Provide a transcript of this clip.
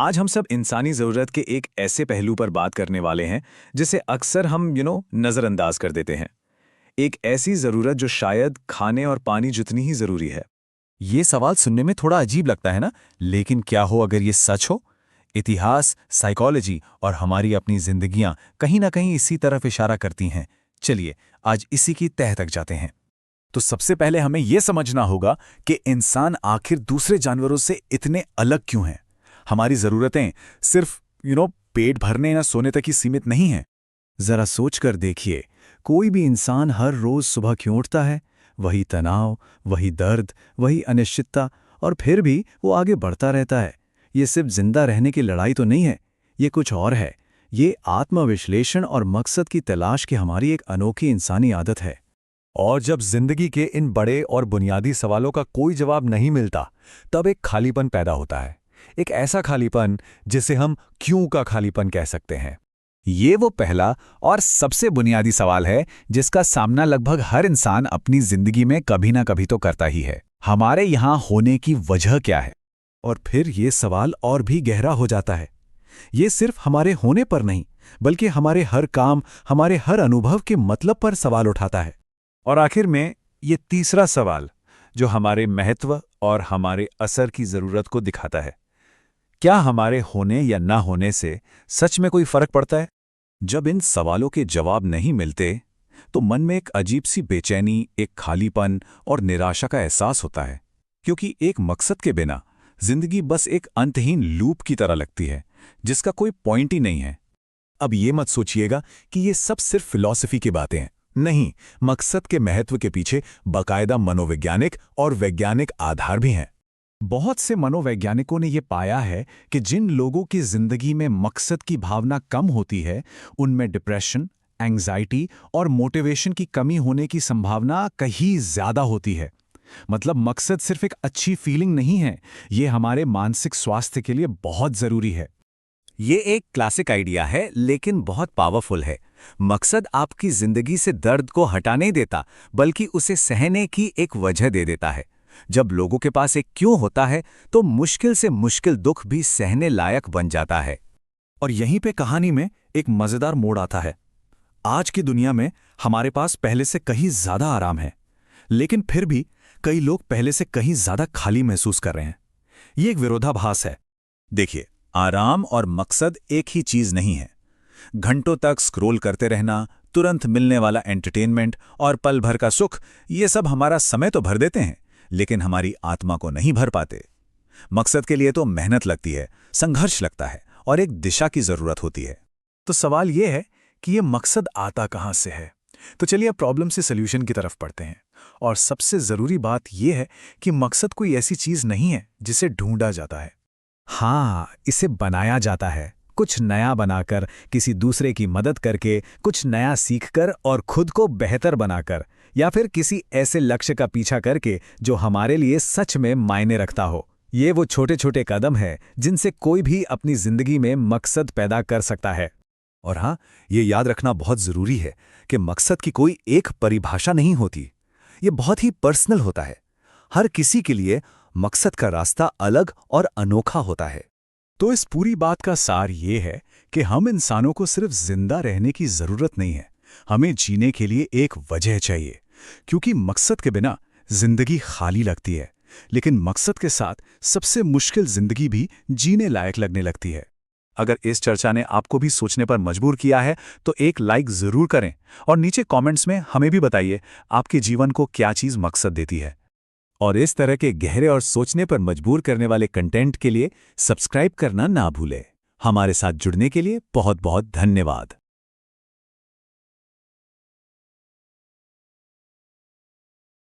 आज हम सब इंसानी ज़रूरत के एक ऐसे पहलू पर बात करने वाले हैं जिसे अक्सर हम नज़रअंदाज कर देते हैं। एक ऐसी ज़रूरत जो शायद खाने और पानी जितनी ही ज़रूरी है। ये सवाल सुनने में थोड़ा अजीब लगता है ना, लेकिन क्या हो अगर ये सच हो? इतिहास, साइकोलॉजी और हमारी अपनी जिंदगियां कहीं ना कहीं इसी तरफ इशारा करती हैं। चलिए आज इसी की तह तक जाते हैं। तो सबसे पहले हमें यह समझना होगा कि इंसान आखिर दूसरे जानवरों से इतने अलग क्यों हैं। हमारी ज़रूरतें सिर्फ पेट भरने या सोने तक ही सीमित नहीं हैं। जरा सोच कर देखिए, कोई भी इंसान हर रोज सुबह क्यों उठता है? वही तनाव, वही दर्द, वही अनिश्चितता, और फिर भी वो आगे बढ़ता रहता है। ये सिर्फ जिंदा रहने की लड़ाई तो नहीं है, ये कुछ और है। ये आत्मविश्लेषण और मकसद की तलाश की हमारी एक अनोखी इंसानी आदत है। और जब जिंदगी के इन बड़े और बुनियादी सवालों का कोई जवाब नहीं मिलता, तब एक खालीपन पैदा होता है। एक ऐसा खालीपन जिसे हम क्यों का खालीपन कह सकते हैं। ये वो पहला और सबसे बुनियादी सवाल है जिसका सामना लगभग हर इंसान अपनी जिंदगी में कभी ना कभी तो करता ही है। हमारे यहाँ होने की वजह क्या है? और फिर ये सवाल और भी गहरा हो जाता है। ये सिर्फ हमारे होने पर नहीं, बल्कि हमारे हर काम, हमारे हर अनुभव के मतलब पर सवाल उठाता है। और आखिर में ये तीसरा सवाल जो हमारे महत्व और हमारे असर की ज़रूरत को दिखाता है। क्या हमारे होने या ना होने से सच में कोई फर्क पड़ता है? जब इन सवालों के जवाब नहीं मिलते तो मन में एक अजीब सी बेचैनी, एक खालीपन और निराशा का एहसास होता है, क्योंकि एक मकसद के बिना जिंदगी बस एक अंतहीन लूप की तरह लगती है जिसका कोई पॉइंट ही नहीं है। अब ये मत सोचिएगा कि ये सब सिर्फ फिलॉसफी की बातें हैं। नहीं, मकसद के महत्व के पीछे बाकायदा मनोवैज्ञानिक और वैज्ञानिक आधार भी हैं। बहुत से मनोवैज्ञानिकों ने यह पाया है कि जिन लोगों की जिंदगी में मकसद की भावना कम होती है, उनमें डिप्रेशन, एंग्जाइटी और मोटिवेशन की कमी होने की संभावना कहीं ज्यादा होती है। मतलब मकसद सिर्फ एक अच्छी फीलिंग नहीं है, ये हमारे मानसिक स्वास्थ्य के लिए बहुत जरूरी है। ये एक क्लासिक आइडिया है, लेकिन बहुत पावरफुल है। मकसद आपकी जिंदगी से दर्द को हटा नहीं देता, बल्कि उसे सहने की एक वजह दे देता है। जब लोगों के पास एक क्यों होता है तो मुश्किल से मुश्किल दुख भी सहने लायक बन जाता है। और यहीं पे कहानी में एक मजेदार मोड़ आता है। आज की दुनिया में हमारे पास पहले से कहीं ज्यादा आराम है, लेकिन फिर भी कई लोग पहले से कहीं ज्यादा खाली महसूस कर रहे हैं। ये एक विरोधाभास है। देखिए, आराम और मकसद एक ही चीज नहीं है। घंटों तक स्क्रॉल करते रहना, तुरंत मिलने वाला एंटरटेनमेंट और पल भर का सुख, ये सब हमारा समय तो भर देते हैं, लेकिन हमारी आत्मा को नहीं भर पाते। मकसद के लिए तो मेहनत लगती है, संघर्ष लगता है और एक दिशा की जरूरत होती है। तो सवाल यह है कि ये मकसद आता कहां से है? तो चलिए अब प्रॉब्लम से सॉल्यूशन की तरफ पढ़ते हैं। और सबसे जरूरी बात यह है कि मकसद कोई ऐसी चीज नहीं है जिसे ढूंढा जाता है। हाँ, इसे बनाया जाता है। कुछ नया बनाकर, किसी दूसरे की मदद करके, कुछ नया सीखकर और खुद को बेहतर बनाकर, या फिर किसी ऐसे लक्ष्य का पीछा करके जो हमारे लिए सच में मायने रखता हो। ये वो छोटे छोटे कदम हैं जिनसे कोई भी अपनी जिंदगी में मकसद पैदा कर सकता है। और हाँ, ये याद रखना बहुत जरूरी है कि मकसद की कोई एक परिभाषा नहीं होती। ये बहुत ही पर्सनल होता है। हर किसी के लिए मकसद का रास्ता अलग और अनोखा होता है। तो इस पूरी बात का सार ये है कि हम इंसानों को सिर्फ जिंदा रहने की जरूरत नहीं है, हमें जीने के लिए एक वजह चाहिए। क्योंकि मकसद के बिना जिंदगी खाली लगती है, लेकिन मकसद के साथ सबसे मुश्किल जिंदगी भी जीने लायक लगने लगती है। अगर इस चर्चा ने आपको भी सोचने पर मजबूर किया है तो एक लाइक जरूर करें और नीचे कमेंट्स में हमें भी बताइए आपके जीवन को क्या चीज मकसद देती है। और इस तरह के गहरे और सोचने पर मजबूर करने वाले कंटेंट के लिए सब्सक्राइब करना ना भूलें। हमारे साथ जुड़ने के लिए बहुत बहुत धन्यवाद।